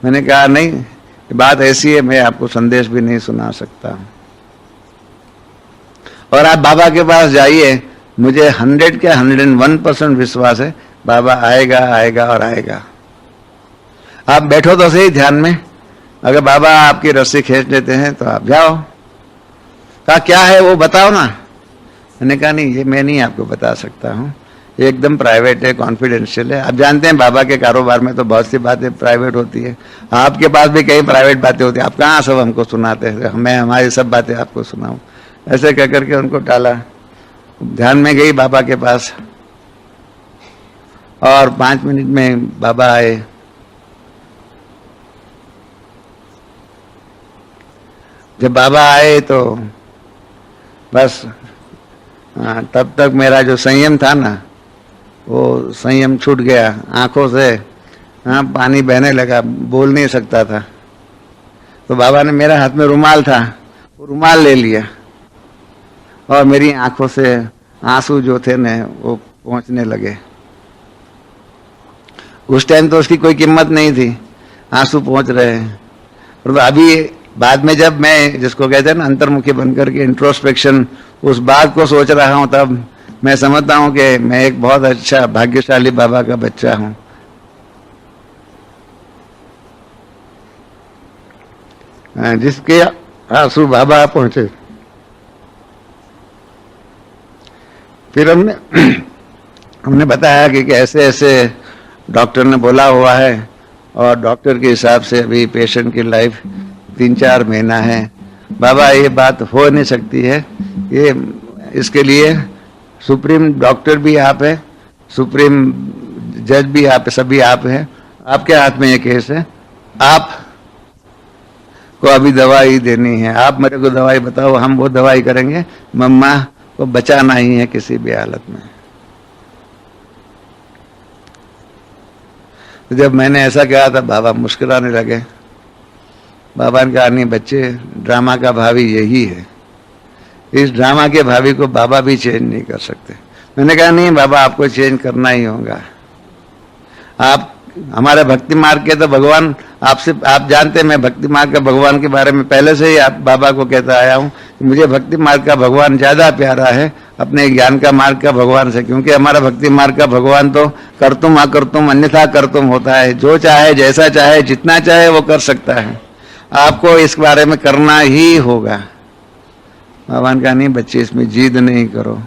मैंने कहा नहीं, बात ऐसी है, मैं आपको संदेश भी नहीं सुना सकता, और आप बाबा के पास जाइए, मुझे 100 के 101% विश्वास है बाबा आएगा आएगा और आएगा। आप बैठो तो सही ध्यान में, अगर बाबा आपकी रस्सी खींच लेते हैं तो आप जाओ। कहा क्या है वो बताओ ना। मैंने कहा नहीं, ये मैं नहीं आपको बता सकता हूँ, एकदम प्राइवेट है, कॉन्फिडेंशियल है। आप जानते हैं बाबा के कारोबार में तो बहुत सी बातें प्राइवेट होती है, आपके पास भी कई प्राइवेट बातें होती है, आप कहाँ सब हमको सुनाते हैं, मैं हमारी सब बातें आपको सुनाऊं। ऐसे कह करके उनको टाला। ध्यान में गई बाबा के पास और 5 मिनट में बाबा आए। जब बाबा आए तो बस तब तक मेरा जो संयम था ना, वो संयम छूट गया, आंखों से पानी बहने लगा, बोल नहीं सकता था। तो बाबा ने, मेरे हाथ में रुमाल था, वो रुमाल ले लिया और मेरी आंखों से आंसू जो थे न वो पहुंचने लगे। उस टाइम तो उसकी कोई कीमत नहीं थी, आंसू पहुंच रहे हैं, पर अभी बाद में जब मैं, जिसको कहते हैं ना अंतर्मुखी बनकर के इंट्रोस्पेक्शन, उस बात को सोच रहा हूं, तब मैं समझता हूं कि मैं एक बहुत अच्छा भाग्यशाली बाबा का बच्चा हूं। जिसके आंसू बाबा पहुंचे। फिर हमने बताया कि ऐसे ऐसे डॉक्टर ने बोला हुआ है, और डॉक्टर के हिसाब से अभी पेशेंट की लाइफ 3-4 महीना है। बाबा ये बात हो नहीं सकती है, ये इसके लिए सुप्रीम डॉक्टर भी आप है, सुप्रीम जज भी आप है, सभी आप हैं, आपके हाथ में ये केस है। आप को अभी दवाई देनी है, आप मेरे को दवाई बताओ, हम वो दवाई करेंगे। मम्मा को बचाना ही है किसी भी हालत में। तो जब मैंने ऐसा कहा था, बाबा मुस्कुराने लगे। बाबा ने कहा, नहीं बच्चे, ड्रामा का भावी यही है, इस ड्रामा के भावी को बाबा भी चेंज नहीं कर सकते। मैंने कहा, नहीं बाबा, आपको चेंज करना ही होगा। आप हमारे भक्ति मार्ग के तो भगवान, आपसे आप जानते हैं, मैं भक्ति मार्ग का भगवान के बारे में पहले से ही आप बाबा को कहता आया हूँ कि मुझे भक्ति मार्ग का भगवान ज्यादा प्यारा है अपने ज्ञान का मार्ग का भगवान से, क्योंकि हमारा भक्ति मार्ग का भगवान तो करतुम अकर्तुम अन्यथा करतुम होता है, जो चाहे जैसा चाहे जितना चाहे वो कर सकता है। आपको इस बारे में करना ही होगा। भगवान का, नहीं बच्चे, इसमें जिद नहीं करो,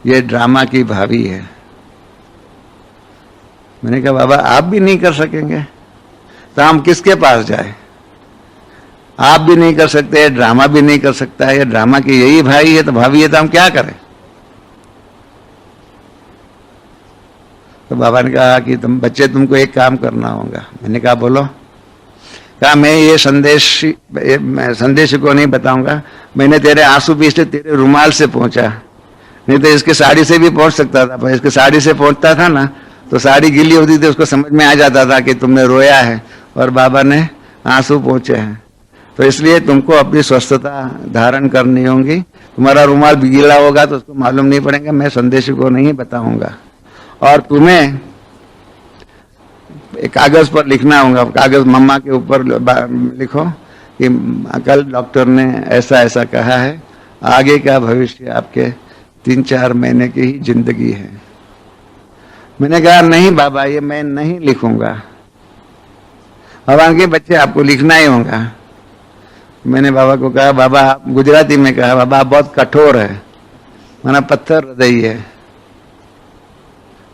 ये ड्रामा की भावी है। मैंने कहा, बाबा आप भी नहीं कर सकेंगे तो हम किसके पास जाए? आप भी नहीं कर सकते, ड्रामा भी नहीं कर सकता है, ये ड्रामा की यही भाई है, तो भाभी है तो हम क्या करें? तो बाबा ने कहा कि तुम बच्चे, तुमको एक काम करना होगा। मैंने कहा, बोलो। कहा, मैं ये संदेश को नहीं बताऊंगा, मैंने तेरे आंसू भी इसलिए तेरे रुमाल से पहुंचा, नहीं तो इसके साड़ी से भी पहुंच सकता था, पर इसके साड़ी से पहुंचता था ना तो साड़ी गीली होती थी, उसको समझ में आ जाता था कि तुमने रोया है और बाबा ने आंसू पहुंचे हैं। तो इसलिए तुमको अपनी स्वस्थता धारण करनी होगी। तुम्हारा रुमाल भी गीला होगा तो उसको मालूम नहीं पड़ेगा, मैं संदेश को नहीं बताऊंगा। और तुम्हें एक कागज पर लिखना होगा, कागज मम्मा के ऊपर लिखो कि कल डॉक्टर ने ऐसा ऐसा कहा है, आगे का भविष्य आपके 3-4 महीने की ही जिंदगी है। मैंने कहा, नहीं बाबा, ये मैं नहीं लिखूंगा। भगवान के बच्चे, आपको लिखना ही होगा। मैंने बाबा को कहा, बाबा, गुजराती में कहा, बाबा आप बहुत कठोर है, माना पत्थर हृदय है,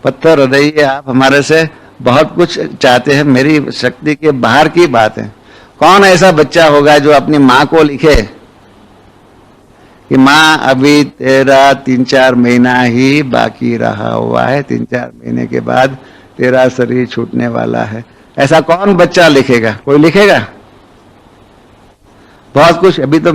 पत्थर हृदय है, आप हमारे से बहुत कुछ चाहते हैं, मेरी शक्ति के बाहर की बात है। कौन ऐसा बच्चा होगा जो अपनी माँ को लिखे कि माँ अभी तेरा 3-4 महीना ही बाकी रहा हुआ है, 3-4 महीने के बाद तेरा शरीर छूटने वाला है? ऐसा कौन बच्चा लिखेगा? कोई लिखेगा? बहुत कुछ। अभी तो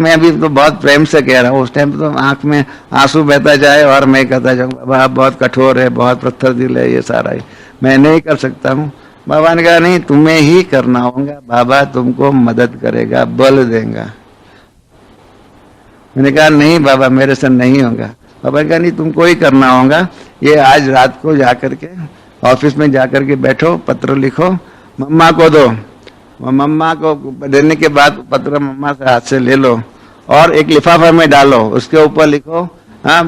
बहुत प्रेम से कह रहा हूँ, उस टाइम तो आंख में आंसू बहता जाए और मैं कहता जाऊँ, बाबा बहुत कठोर है, बहुत पत्थर दिल है, ये सारा ही मैं नहीं कर सकता हूँ। बाबा ने कहा, नहीं तुम्हें ही करना होगा, बाबा तुमको मदद करेगा, बल देगा। मैंने कहा, नहीं बाबा, मेरे से नहीं होगा। बाबा ने कहा, नहीं तुमको ही करना होगा, ये आज रात को जाकर के ऑफिस में जाकर के बैठो, पत्र लिखो, मम्मा को दो, मम्मा को देने के बाद पत्र मम्मा से हाथ से ले लो और एक लिफाफा में डालो, उसके ऊपर लिखो, हाँ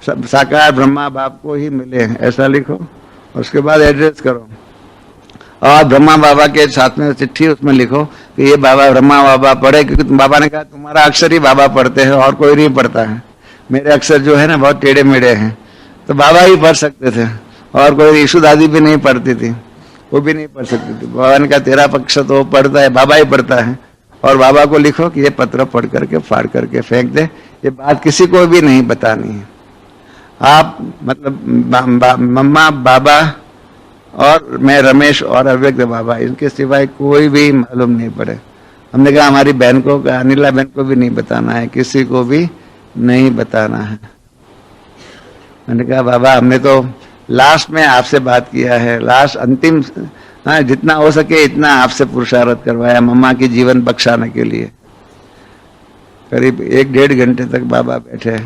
साकार ब्रह्मा बाप को ही मिले, ऐसा लिखो। उसके बाद एड्रेस करो और ब्रह्मा बाबा के साथ में चिट्ठी उसमें लिखो कि ये बाबा ब्रह्मा बाबा पढ़े, क्योंकि बाबा ने कहा तुम्हारा अक्षर ही बाबा पढ़ते हैं और कोई नहीं पढ़ता है, मेरे अक्षर जो है ना बहुत टेढ़े मेढ़े हैं, तो बाबा ही पढ़ सकते थे और कोई यीशु दादी भी नहीं पढ़ती थी, वो भी नहीं पढ़ सकती थी। बाबा ने कहा तेरा पक्ष तो पढ़ता है, बाबा ही पढ़ता है, और बाबा को लिखो कि ये पत्र पढ़ करके फाड़ करके फेंक दे, ये बात किसी को भी नहीं बतानी है। आप मतलब मम्मा बाबा और मैं रमेश और अव्यक्त बाबा, इनके सिवाय कोई भी मालूम नहीं पड़े। हमने कहा हमारी बहन को, अनिला बहन को भी नहीं बताना है, किसी को भी नहीं बताना है। मैंने कहा बाबा हमने तो लास्ट में आपसे बात किया है, लास्ट अंतिम, हाँ जितना हो सके इतना आपसे पुरुषार्थ करवाया मम्मा की जीवन बख्शाने के लिए। करीब 1-1.5 घंटे तक बाबा बैठे,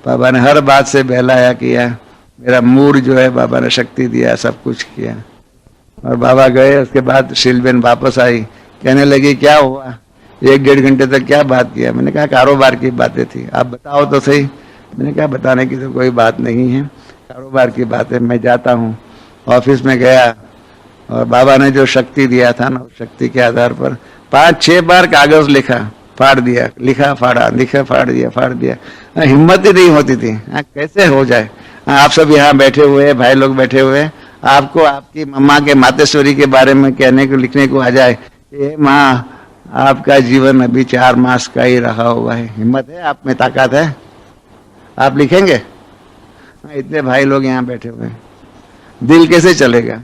बाबा ने हर बात से बहलाया किया, मेरा मूड जो है बाबा ने शक्ति दिया, सब कुछ किया। और बाबा गए, उसके बाद शीलबेन वापस आई, कहने लगी क्या हुआ, एक डेढ़ घंटे तक क्या बात किया? मैंने कहा कारोबार की बातें थी, आप बताओ तो सही। मैंने कहा बताने की तो कोई बात नहीं है, कारोबार की बात है। मैं जाता हूँ। ऑफिस में गया और बाबा ने जो शक्ति दिया था ना, उस शक्ति के आधार पर 5-6 बार कागज लिखा, फाड़ दिया, लिखा फाड़ा, लिखा फाड़ दिया, फाड़ दिया। हिम्मत ही नहीं होती थी। कैसे हो जाए? आप सब यहाँ बैठे हुए, भाई लोग बैठे हुए, आपको आपकी मम्मा के मातेश्वरी के बारे में कहने को, लिखने को आ जाए, ये माँ आपका जीवन अभी 4 मास का ही रहा हुआ है, हिम्मत है आप में, ताकत है, आप लिखेंगे? इतने भाई लोग यहाँ बैठे हुए हैं, दिल कैसे चलेगा?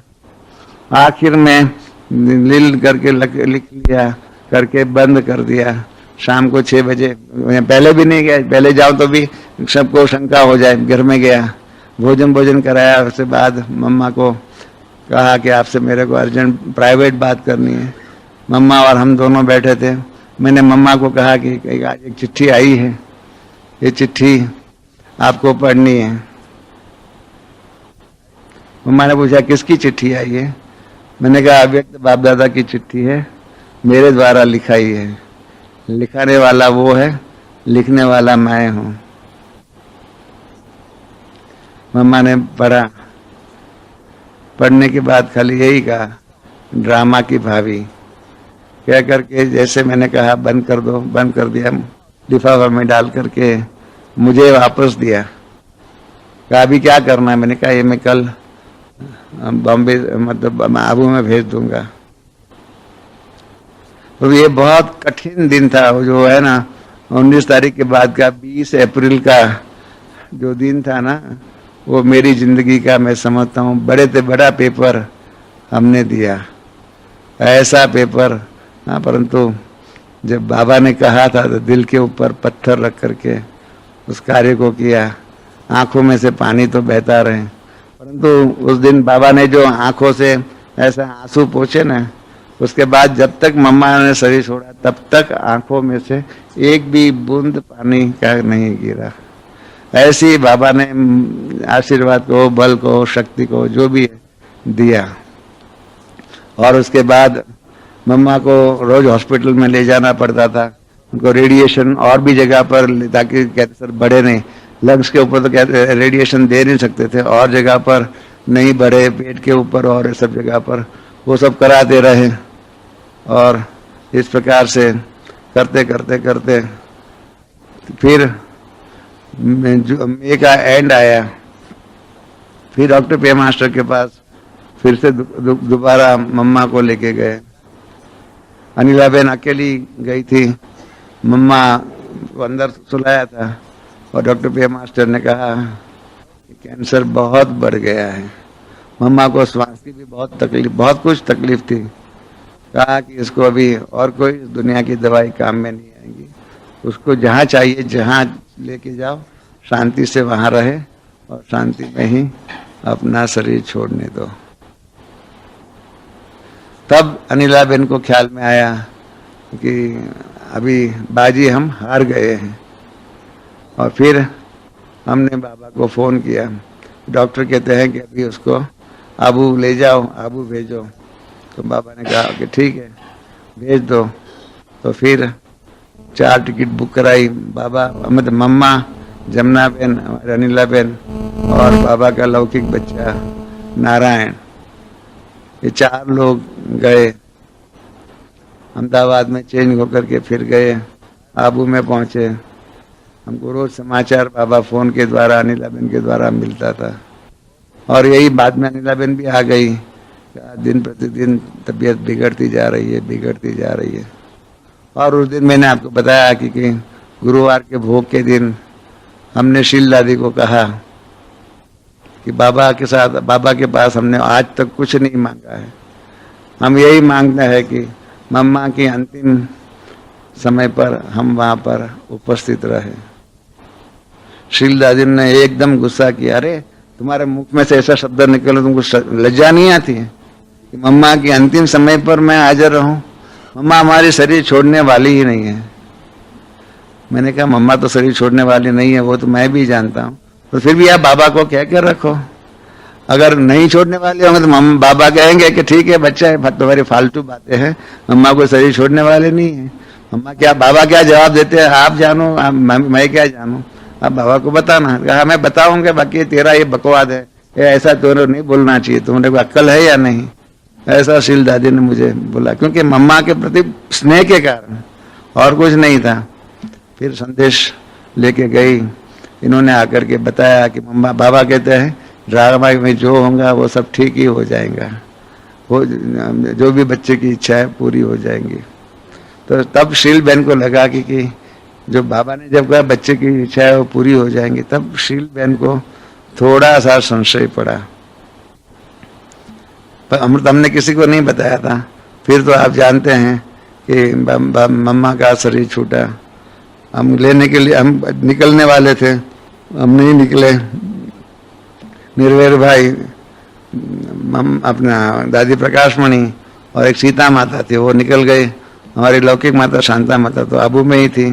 आखिर में लिल करके लिख लिया, करके बंद कर दिया। शाम को 6 बजे, पहले भी नहीं गया, पहले जाओ तो भी सबको शंका हो जाए। घर में गया, भोजन कराया, उसके बाद मम्मा को कहा कि आपसे मेरे को अर्जेंट प्राइवेट बात करनी है। मम्मा और हम दोनों बैठे थे। मैंने मम्मा को कहा कि आज एक चिट्ठी आई है, ये चिट्ठी आपको पढ़नी है। मम्मा ने पूछा किसकी चिट्ठी आई है? मैंने कहा अव्यक्त बाप दादा की चिट्ठी है, मेरे द्वारा लिखाई है, लिखाने वाला वो है, लिखने वाला मैं हूं। मम्मा ने पढ़ा, पढ़ने के बाद खाली यही कहा, ड्रामा की भाभी, कह करके जैसे मैंने कहा बंद कर दो, बंद कर दिया, लिफाफा में डाल करके मुझे वापस दिया। कहा अभी क्या करना है? मैंने कहा ये मैं कल बॉम्बे मतलब आबू में भेज दूंगा। तो ये बहुत कठिन दिन था, जो है ना 19 तारीख के बाद का 20 अप्रैल का जो दिन था ना, वो मेरी जिंदगी का मैं समझता हूँ बड़े से बड़ा पेपर हमने दिया, ऐसा पेपर। हाँ, परंतु जब बाबा ने कहा था तो दिल के ऊपर पत्थर रख करके उस कार्य को किया। आंखों में से पानी तो बहता रहे, परंतु उस दिन बाबा ने जो आंखों से ऐसा आंसू पोंछे ना, उसके बाद जब तक मम्मा ने शरीर छोड़ा तब तक आंखों में से एक भी बूंद पानी का नहीं गिरा। ऐसी बाबा ने आशीर्वाद को, बल को, शक्ति को, जो भी दिया। और उसके बाद मम्मा को रोज हॉस्पिटल में ले जाना पड़ता था, उनको रेडिएशन और भी जगह पर, ताकि कैंसर बढ़े नहीं। लंग्स के ऊपर तो रेडिएशन दे नहीं सकते थे, और जगह पर नहीं बढ़े, पेट के ऊपर और सब जगह पर वो सब कराते रहे। और इस प्रकार से करते करते करते फिर मई का एंड आया। फिर डॉक्टर पे मास्टर के पास फिर से दोबारा मम्मा को लेके गए। अनिला बहन अकेली गई थी, मम्मा को अंदर सुलाया था और डॉक्टर पे मास्टर ने कहा कि कैंसर बहुत बढ़ गया है। मम्मा को श्वास की भी बहुत तकलीफ, बहुत कुछ तकलीफ थी। कहा कि इसको अभी और कोई दुनिया की दवाई काम में नहीं आएगी, उसको जहाँ चाहिए जहाँ लेके जाओ, शांति से वहाँ रहे और शांति में ही अपना शरीर छोड़ने दो। तब अनिला बहन को ख्याल में आया कि अभी बाजी हम हार गए हैं। और फिर हमने बाबा को फोन किया। डॉक्टर कहते हैं कि अभी उसको आबू ले जाओ, आबू भेजो। तो बाबा ने कहा कि ठीक है भेज दो। तो फिर 4 टिकट बुक कराई। बाबा मतलब मम्मा, जमुना बहन, अनिला बहन और बाबा का लौकिक बच्चा नारायण, ये 4 लोग गए। अहमदाबाद में चेंज होकर के फिर गए, आबू में पहुंचे। हमको रोज समाचार बाबा फोन के द्वारा, अनिला बहन के द्वारा मिलता था। और यही बाद में अनिला बहन भी आ गई। दिन प्रतिदिन तबीयत बिगड़ती जा रही है, बिगड़ती जा रही है। और उस दिन मैंने आपको बताया कि गुरुवार के भोग के दिन हमने शील दादी को कहा कि बाबा के साथ, बाबा के पास हमने आज तक कुछ नहीं मांगा है, हम यही मांगना है कि मम्मा की अंतिम समय पर हम वहां पर उपस्थित रहे। शील दादी ने एकदम गुस्सा किया, अरे तुम्हारे मुख में से ऐसा शब्द निकले, तुमको लज्जा नहीं आती है कि मम्मा की अंतिम समय पर मैं हाजिर रहूं? मम्मा हमारी शरीर छोड़ने वाली ही नहीं है। मैंने कहा मम्मा तो शरीर छोड़ने वाली नहीं है, वो तो मैं भी जानता हूँ, तो फिर भी आप बाबा को कह कर रखो। अगर नहीं छोड़ने वाले होंगे तो बाबा कहेंगे कि ठीक है बच्चा है, तुम्हारी फालतू बातें हैं, मम्मा को शरीर छोड़ने वाले नहीं है। मम्मा क्या बाबा क्या जवाब देते हैं, आप जानो, मैं क्या जानूं, आप बाबा को बताना। कहा मैं बताऊंगा, बाकी तेरा ये बकवाद है, ये ऐसा तुम्हें नहीं बोलना चाहिए, तुम्हारे को अक्ल है या नहीं। ऐसा शील दादी ने मुझे बोला, क्योंकि मम्मा के प्रति स्नेह के कारण, और कुछ नहीं था। फिर संदेश लेके गई, इन्होंने आकर के बताया कि मम्मा, बाबा कहते हैं ड्रामा में जो होगा वो सब ठीक ही हो जाएगा, वो जो भी बच्चे की इच्छा है पूरी हो जाएंगी। तो तब शील बहन को लगा कि जो बाबा ने जब कहा बच्चे की इच्छा है वो पूरी हो जाएंगी, तब शील बहन को थोड़ा सा संशय पड़ा। पर हमने किसी को नहीं बताया था। फिर तो आप जानते हैं कि मम्मा का शरीर छूटा। हम लेने के लिए हम निकलने वाले थे, हम नहीं निकले। निर्वैर भाई, अपना दादी प्रकाशमणि और एक सीता माता थी, वो निकल गए। हमारी लौकिक माता शांता माता तो आबू में ही थी।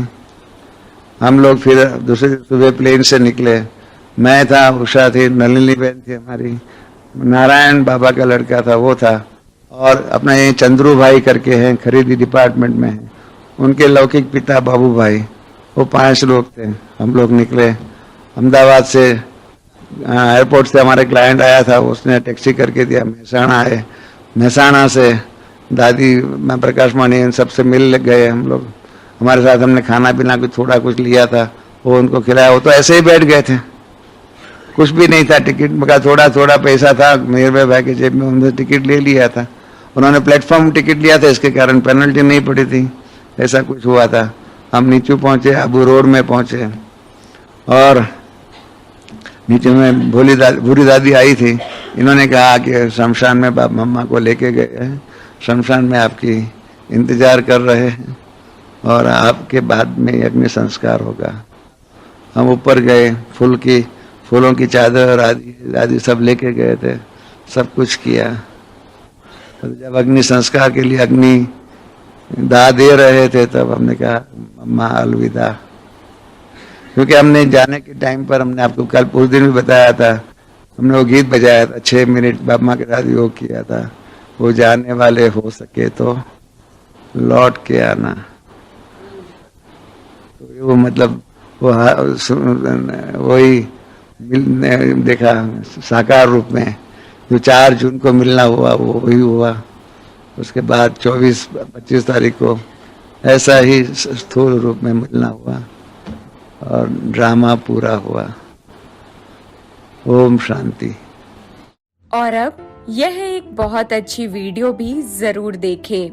हम लोग फिर दूसरे सुबह प्लेन से निकले। मैं था, उषा थी, नलिनी बहन थी हमारी, नारायण बाबा का लड़का था वो था, और अपना ये चंद्रू भाई करके हैं, खरीदी डिपार्टमेंट में है, उनके लौकिक पिता बाबू भाई, वो 5 लोग थे। हम लोग निकले अहमदाबाद से। एयरपोर्ट से हमारे क्लाइंट आया था, उसने टैक्सी करके दिया, महसाणा आए। महसाणा से दादी, मैं प्रकाशमणि, इन सबसे मिल गए हम लोग। हमारे साथ हमने खाना पीना कुछ थोड़ा कुछ लिया था, वो उनको खिलाया। वो तो ऐसे ही बैठ गए थे, कुछ भी नहीं था। टिकट का थोड़ा थोड़ा पैसा था मेरे भाई के जेब में, उन्होंने टिकट ले लिया था। उन्होंने प्लेटफॉर्म टिकट लिया था, इसके कारण पेनल्टी नहीं पड़ी थी, ऐसा कुछ हुआ था। हम नीचे पहुंचे, आबू रोड में पहुंचे, और नीचे में भूरी दादी आई थी। इन्होंने कहा कि शमशान में बाप मम्मा को लेके गए हैं, शमशान में आपकी इंतजार कर रहे हैं, और आपके बाद में अग्नि संस्कार होगा। हम ऊपर गए, फूलों की चादर आदि सब लेके गए थे, सब कुछ किया। तो जब अग्नि संस्कार के लिए अग्नि दाह दे रहे थे, तब हमने कहा मम्मा अलविदा। क्योंकि हमने जाने के टाइम पर, हमने आपको कल उस दिन भी बताया था, हमने वो गीत बजाया था, 6 मिनट बाबा के साथ योग किया था, वो जाने वाले हो सके तो लौट के आना। तो वो मतलब वही देखा साकार रूप में, जो 4 जून को मिलना हुआ वो वही हुआ। उसके बाद 24-25 तारीख को ऐसा ही स्थूल रूप में मिलना हुआ, और ड्रामा पूरा हुआ। ओम शांति।
और अब यह एक बहुत अच्छी वीडियो भी जरूर देखें।